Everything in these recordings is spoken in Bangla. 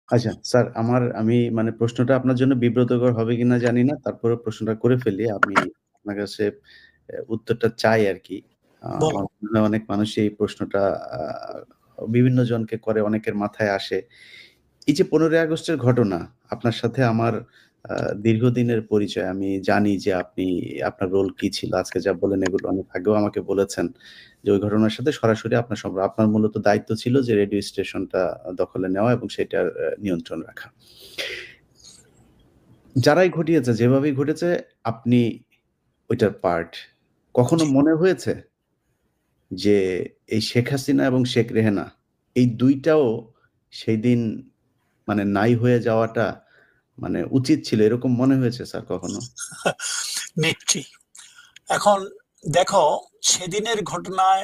আচ্ছা স্যার আমি মানে প্রশ্নটা আপনার জন্য বিব্রতকর হবে কিনা জানি না। তারপরেও প্রশ্নটা করে ফেলি। আমি আপনার কাছে উত্তরটা চাই আরকি। বলো। আমার মনে হয় অনেক মানুষই এই প্রশ্নটা আ বিভিন্ন জনকে করে, অনেকের মাথায় আসে। এই যে ১৫ই আগস্টের ঘটনা, আপনার সাথে আমার আ দীর্ঘদিনের পরিচয়। আমি জানি যে আপনার রোল কি ছিল। আজকে যা বললেন এগুলো অনেক আগেও আমাকে বলেছেন যে ওই ঘটনার সাথে সরাসরি আপনার আপনার মূলত দায়িত্ব ছিল যে রেডিও স্টেশনটা দখলে নেওয়া এবং সেটার নিয়ন্ত্রণ রাখা। যারাই ঘটিয়েছে, যেভাবেই ঘটেছে আপনি ওইটার পার্ট। কখনো জি। মনে হয়েছে যে এই শেখ হাসিনা এবং শেখ রেহেনা এই ২ টাও সেইদিন মানে নাই হয়ে যাওয়াটা মানে উচিত ছিল এরকম মনে হয়েছে স্যার কখনো? নিচ্ছি। এখন দেখো, সেদিনের ঘটনায়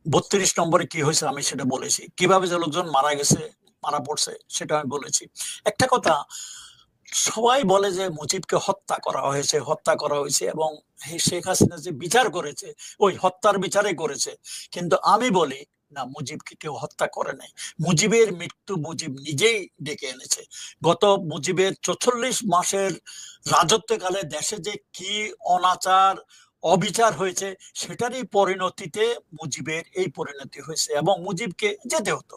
৩২ নম্বরে কি হয়েছে আমি সেটা বলেছি। কিভাবে যে লোকজন মারা গেছে, মারা পড়ছে সেটা আমি বলেছি। একটা কথা, সবাই বলে যে মুজিবকে হত্যা করা হয়েছে এবং শেখ হাসিনা যে বিচার করেছে ওই হত্যার বিচারে করেছে। কিন্তু আমি বলি না, মুজিবকে কেউ হত্যা করে নাই। মুজিবের মৃত্যু মুজিব নিজেই ডেকে এনেছে। গত মুজিবের ৪৪ মাসের রাজত্বকালে দেশে যে কি অনাচার অবিচার হয়েছে সেটারই পরিণতিতে মুজিবের এই পরিণতি হয়েছে এবং মুজিবকে যেতে হতো।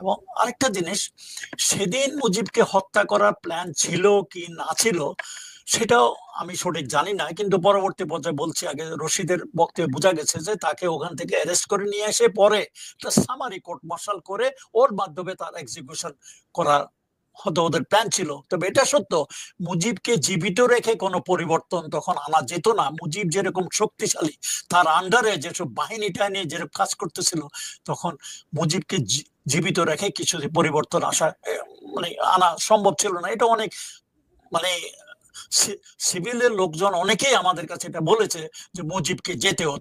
এবং আরেকটা জিনিস, সেদিন মুজিবকে হত্যা করার প্ল্যান ছিল কি না ছিল সেটাও আমি সঠিক জানি না, কিন্তু পরবর্তী পর্যায়ে বলছি, আগে রশিদের বক্তব্যে বোঝা গেছে যে তাকে ওখান থেকে অ্যারেস্ট করে নিয়ে এসে পরে সামারি কোর্ট মার্শাল করে ওর মাধ্যমে তার এক্সিকিউশন করা হয়তো ওদের প্ল্যান ছিল। তবে এটা সত্য, মুজিবকে জীবিত রেখে কোনো পরিবর্তন তখন আনা যেত না। মুজিব যেরকম শক্তিশালী, তার আন্ডারে যেসব বাহিনীটা নিয়ে যেরকম কাজ করতেছিল, তখন মুজিবকে জীবিত রেখে কিছু পরিবর্তন মানে আনা সম্ভব ছিল না। এটা অনেক মানে সিভিলের লোকজন অনেকেই আমাদের কাছে এটা বলেছে যে মুজিবকে যেতে হতো।